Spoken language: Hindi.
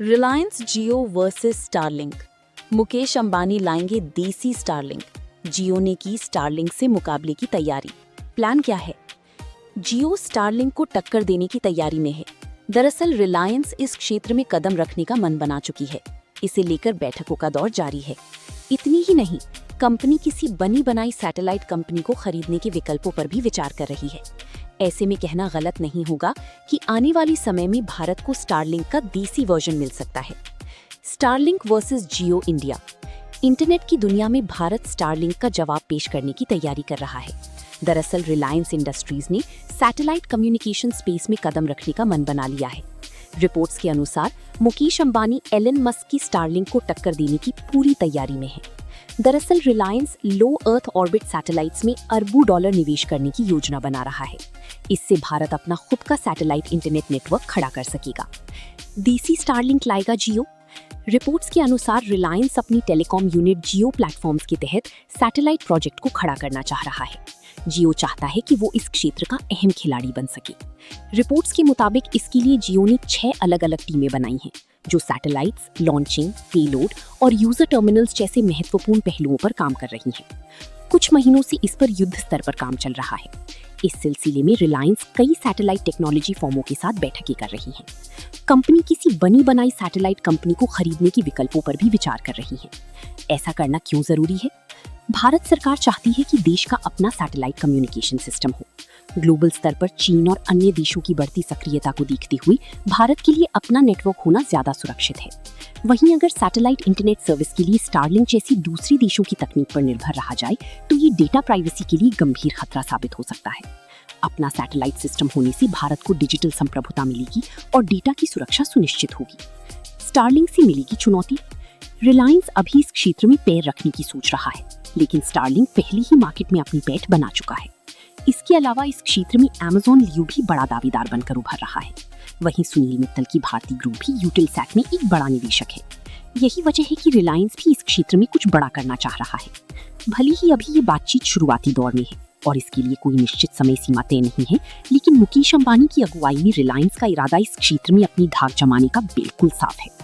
रिलायंस जियो वर्सेस स्टारलिंक। मुकेश अंबानी लाएंगे देसी स्टारलिंक। जियो ने की स्टारलिंक से मुकाबले की तैयारी। प्लान क्या है? जियो स्टारलिंक को टक्कर देने की तैयारी में है। दरअसल रिलायंस इस क्षेत्र में कदम रखने का मन बना चुकी है। इसे लेकर बैठकों का दौर जारी है। इतनी ही नहीं, कंपनी किसी बनी बनाई सैटेलाइट कंपनी को खरीदने के विकल्पों पर भी विचार कर रही है। ऐसे में कहना गलत नहीं होगा कि आने वाले समय में भारत को स्टारलिंक का देसी वर्जन मिल सकता है। स्टारलिंक वर्सेस जियो इंडिया। इंटरनेट की दुनिया में भारत स्टारलिंक का जवाब पेश करने की तैयारी कर रहा है। दरअसल रिलायंस इंडस्ट्रीज ने सैटेलाइट कम्युनिकेशन स्पेस में कदम रखने का मन बना लिया है। रिपोर्ट्स के अनुसार मुकेश अंबानी एलन मस्क की स्टारलिंक को टक्कर देने की पूरी तैयारी में है। दरअसल रिलायंस लो अर्थ ऑर्बिट सैटेलाइट्स में अरबों डॉलर निवेश करने की योजना बना रहा है। इससे भारत अपना खुद का सैटेलाइट इंटरनेट नेटवर्क खड़ा कर सकेगा। देसी स्टारलिंक लाएगा जियो। रिपोर्ट्स के अनुसार रिलायंस अपनी टेलीकॉम यूनिट जियो प्लेटफॉर्म्स के तहत सैटेलाइट प्रोजेक्ट को खड़ा करना चाह रहा है। जियो चाहता है कि वो इस क्षेत्र का अहम खिलाड़ी बन सके। रिपोर्ट्स के मुताबिक इसके लिए जियो ने 6 अलग-अलग टीमें बनाई हैं, जो सैटेलाइट्स, लॉन्चिंग, पेलोड और यूजर टर्मिनल्स जैसे महत्वपूर्ण पहलुओं पर काम कर रही हैं। कुछ महीनों से इस पर युद्ध स्तर पर काम चल रहा है। इस सिलसिले में रिलायंस कई सैटेलाइट टेक्नोलॉजी फर्मों के साथ बैठकें कर रही है। कंपनी किसी बनी बनाई सैटेलाइट कंपनी को खरीदने के विकल्पों पर भी विचार कर रही है। ऐसा करना क्यों जरूरी है? भारत सरकार चाहती है कि देश का अपना सैटेलाइट कम्युनिकेशन सिस्टम हो। ग्लोबल स्तर पर चीन और अन्य देशों की बढ़ती सक्रियता को देखते हुए भारत के लिए अपना नेटवर्क होना ज्यादा सुरक्षित है। वहीं अगर सैटेलाइट इंटरनेट सर्विस के लिए स्टारलिंक जैसी दूसरी देशों की तकनीक पर निर्भर रहा जाए तो ये डेटा प्राइवेसी के लिए गंभीर खतरा साबित हो सकता है। अपना सैटेलाइट सिस्टम होने से भारत को डिजिटल संप्रभुता मिलेगी और डेटा की सुरक्षा सुनिश्चित होगी। स्टारलिंक से मिलेगी चुनौती। रिलायंस अभी इस क्षेत्र में पैर रखने की सोच रहा है, लेकिन स्टारलिंक पहले ही मार्केट में अपनी पैठ बना चुका है। इसके अलावा इस क्षेत्र में अमेज़न लियो भी बड़ा दावेदार बनकर उभर रहा है। वहीं सुनील मित्तल की भारती ग्रुप भी यूटेलसैट में एक बड़ा निवेशक है। यही वजह है कि रिलायंस भी इस क्षेत्र में कुछ बड़ा करना चाह रहा है। भले ही अभी ये बातचीत शुरुआती दौर में है और इसके लिए कोई निश्चित समय सीमा तय नहीं है, लेकिन मुकेश अंबानी की अगुवाई में रिलायंस का इरादा इस क्षेत्र में अपनी धाक जमाने का बिल्कुल साफ है।